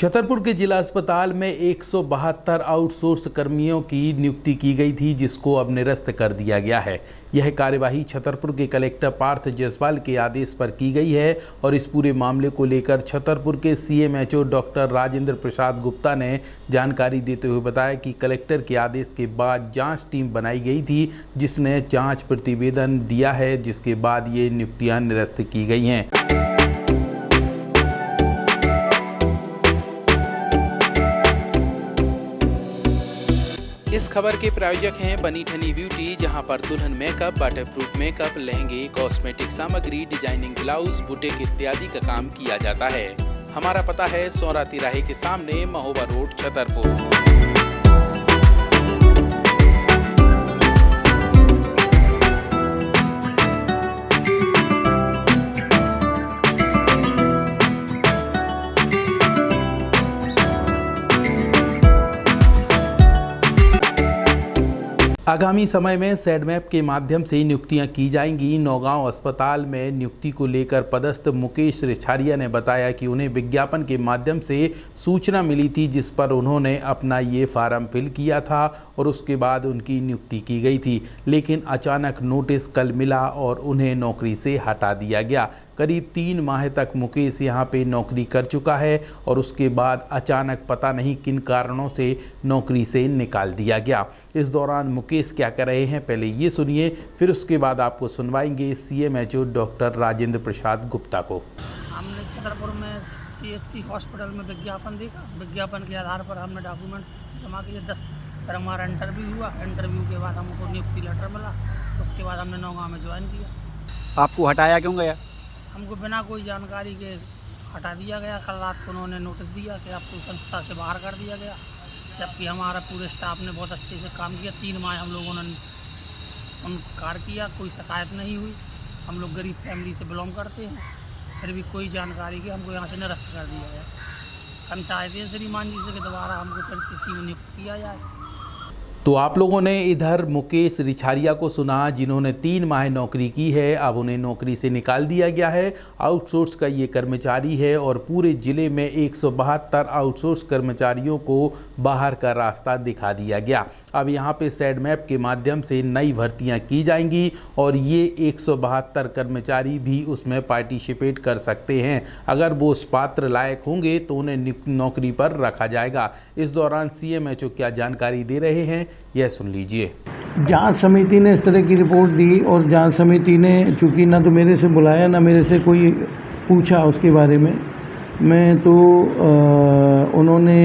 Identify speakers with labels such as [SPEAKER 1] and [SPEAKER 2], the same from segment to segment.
[SPEAKER 1] छतरपुर के जिला अस्पताल में 172 आउटसोर्स कर्मियों की नियुक्ति की गई थी, जिसको अब निरस्त कर दिया गया है। यह कार्यवाही छतरपुर के कलेक्टर पार्थ जायसवाल के आदेश पर की गई है और इस पूरे मामले को लेकर छतरपुर के सीएमएचओ डॉक्टर राजेंद्र प्रसाद गुप्ता ने जानकारी देते हुए बताया कि कलेक्टर के आदेश के बाद जांच टीम बनाई गई थी, जिसने जांच प्रतिवेदन दिया है, जिसके बाद ये नियुक्तियां निरस्त की गई हैं। इस खबर के प्रायोजक हैं बनी ठनी ब्यूटी, जहां पर दुल्हन मेकअप, वाटरप्रूफ मेकअप, लहंगे, कॉस्मेटिक सामग्री, डिजाइनिंग ब्लाउज, बुटीक इत्यादि का काम किया जाता है। हमारा पता है सौरा तिराहे के सामने, महोबा रोड, छतरपुर। आगामी समय में सैडमैप के माध्यम से नियुक्तियां की जाएंगी। नौगांव अस्पताल में नियुक्ति को लेकर पदस्थ मुकेश रिछारिया ने बताया कि उन्हें विज्ञापन के माध्यम से सूचना मिली थी, जिस पर उन्होंने अपना ये फार्म फिल किया था और उसके बाद उनकी नियुक्ति की गई थी, लेकिन अचानक नोटिस कल मिला और उन्हें नौकरी से हटा दिया गया। करीब 3 माह तक मुकेश यहाँ पे नौकरी कर चुका है और उसके बाद अचानक पता नहीं किन कारणों से नौकरी से निकाल दिया गया। इस दौरान मुकेश क्या कर रहे हैं, पहले ये सुनिए, फिर उसके बाद आपको सुनवाएंगे सीएमएचओ डॉक्टर राजेंद्र प्रसाद गुप्ता को।
[SPEAKER 2] हमने छतरपुर में सीएचसी हॉस्पिटल में विज्ञापन देखा। विज्ञापन के आधार पर हमने डॉक्यूमेंट्स जमा किए 10। फिर हमारा इंटरव्यू हुआ। इंटरव्यू के बाद हमको नियुक्ति लेटर मिला। उसके बाद हमने नौगांव में ज्वाइन किया।
[SPEAKER 3] आपको हटाया क्यों गया?
[SPEAKER 2] हमको बिना कोई जानकारी के हटा दिया गया। कल रात को उन्होंने नोटिस दिया कि आपको संस्था से बाहर कर दिया गया, जबकि हमारा पूरे स्टाफ ने बहुत अच्छे से काम किया। 3 माह हम लोगों ने कार्य किया, कोई शिकायत नहीं हुई। हम लोग गरीब फैमिली से बिलोंग करते हैं, फिर भी कोई जानकारी के हमको यहाँ से निरस्त कर दिया गया। हम चाहते हैं श्रीमान जी से कि दोबारा हमको फिर से में नियुक्त किया जाए।
[SPEAKER 1] तो आप लोगों ने इधर मुकेश रिछारिया को सुना, जिन्होंने 3 माह नौकरी की है, अब उन्हें नौकरी से निकाल दिया गया है। आउटसोर्स का ये कर्मचारी है और पूरे ज़िले में 172 आउटसोर्स कर्मचारियों को बाहर का रास्ता दिखा दिया गया। अब यहाँ पे सैडमैप के माध्यम से नई भर्तियाँ की जाएंगी और ये 172 कर्मचारी भी उसमें पार्टिसिपेट कर सकते हैं। अगर वो उस पात्र लायक होंगे तो उन्हें नौकरी पर रखा जाएगा। इस दौरान सीएमएचओ क्या जानकारी दे रहे हैं, यह सुन लीजिए।
[SPEAKER 4] जांच समिति ने इस तरह की रिपोर्ट दी और जांच समिति ने चूँकि ना तो मेरे से बुलाया ना मेरे से कोई पूछा उसके बारे में, मैं तो उन्होंने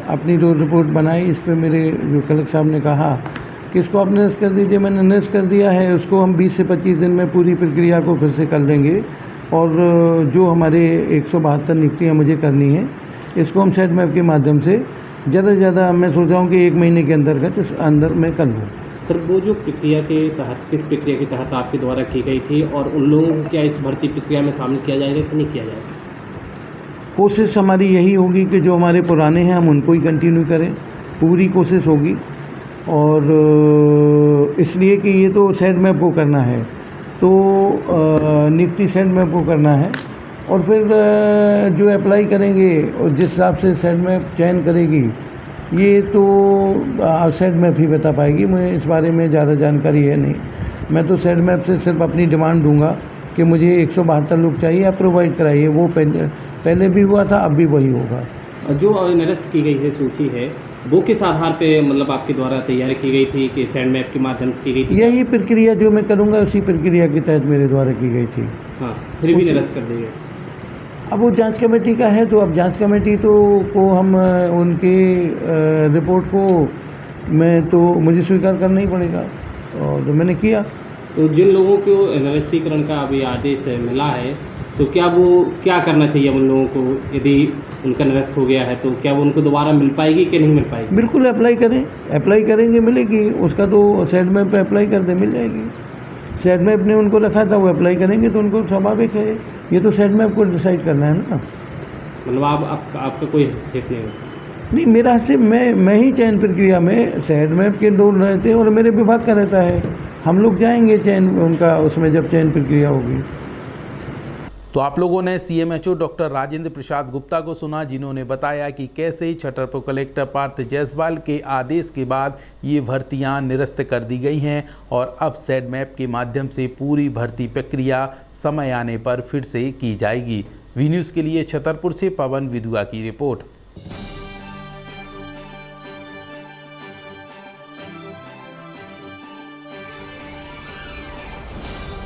[SPEAKER 4] अपनी जो रिपोर्ट बनाई, इस पे मेरे जो कलेक्टर साहब ने कहा कि इसको आप निरस्त कर दीजिए। मैंने निरस्त कर दिया है। उसको हम 20 से 25 दिन में पूरी प्रक्रिया को फिर से कर लेंगे और जो हमारे 172 नियुक्तियाँ मुझे करनी है, इसको हम सैडमैप के माध्यम से ज़्यादा से ज़्यादा मैं सोच रहा हूँ कि 1 महीने के अंदर मैं कर लूँ।
[SPEAKER 5] सर, वो जो प्रक्रिया के तहत, किस प्रक्रिया के तहत आपके द्वारा की गई थी और उन लोगों को क्या इस भर्ती प्रक्रिया में शामिल किया जाएगा कि नहीं किया जाएगा?
[SPEAKER 4] कोशिश हमारी यही होगी कि जो हमारे पुराने हैं हम उनको ही कंटिन्यू करें, पूरी कोशिश होगी। और इसलिए कि ये तो सैडमैप को करना है, तो नियुक्ति सैडमैप को करना है और फिर जो अप्लाई करेंगे और जिस हिसाब से सैडमैप चयन करेगी, ये तो सैडमैप ही बता पाएगी। मुझे इस बारे में ज़्यादा जानकारी है नहीं। मैं तो सैडमैप से सिर्फ अपनी डिमांड दूंगा कि मुझे 172 लोग चाहिए, आप प्रोवाइड कराइए। वो पहले भी हुआ था, अब भी वही होगा।
[SPEAKER 5] जो निरस्त की गई है सूची है, वो किस आधार पे मतलब आपके द्वारा तैयार की गई थी कि सैडमैप के माध्यम से की गई थी?
[SPEAKER 4] यही प्रक्रिया जो मैं करूँगा उसी प्रक्रिया के तहत मेरे द्वारा की गई थी।
[SPEAKER 5] हाँ, फिर भी निरस्त कर दी गई।
[SPEAKER 4] अब वो जांच कमेटी का है, तो अब जांच कमेटी को हम उनके रिपोर्ट को मुझे स्वीकार करना ही पड़ेगा और मैंने किया।
[SPEAKER 5] तो जिन लोगों को निरस्तीकरण का अभी आदेश मिला है, तो क्या वो क्या करना चाहिए उन लोगों को? यदि उनका निरस्त हो गया है तो क्या वो उनको दोबारा मिल पाएगी कि नहीं मिल पाएगी?
[SPEAKER 4] बिल्कुल अप्लाई करेंगे, मिलेगी। उसका तो सैडमैप पे अप्लाई कर दे, मिल जाएगी। सैडमैप ने उनको रखा था, वो अप्लाई करेंगे तो उनको स्वाभाविक है। ये तो सैडमैप को डिसाइड करना है ना।
[SPEAKER 5] मतलब आपका कोई हस्तक्षेप नहीं है?
[SPEAKER 4] नहीं, मेरा हस्तक्षेप मैं ही चयन प्रक्रिया में सैडमैप के रोल रहते हैं और मेरे विभाग का रहता है। हम लोग जाएंगे चयन उनका, उसमें जब चयन प्रक्रिया होगी।
[SPEAKER 1] तो आप लोगों ने सीएमएचओ डॉक्टर राजेंद्र प्रसाद गुप्ता को सुना, जिन्होंने बताया कि कैसे छतरपुर कलेक्टर पार्थ जायसवाल के आदेश के बाद ये भर्तियां निरस्त कर दी गई हैं और अब सेड मैप के माध्यम से पूरी भर्ती प्रक्रिया समय आने पर फिर से की जाएगी। वी न्यूज़ के लिए छतरपुर से पवन विदुआ की रिपोर्ट।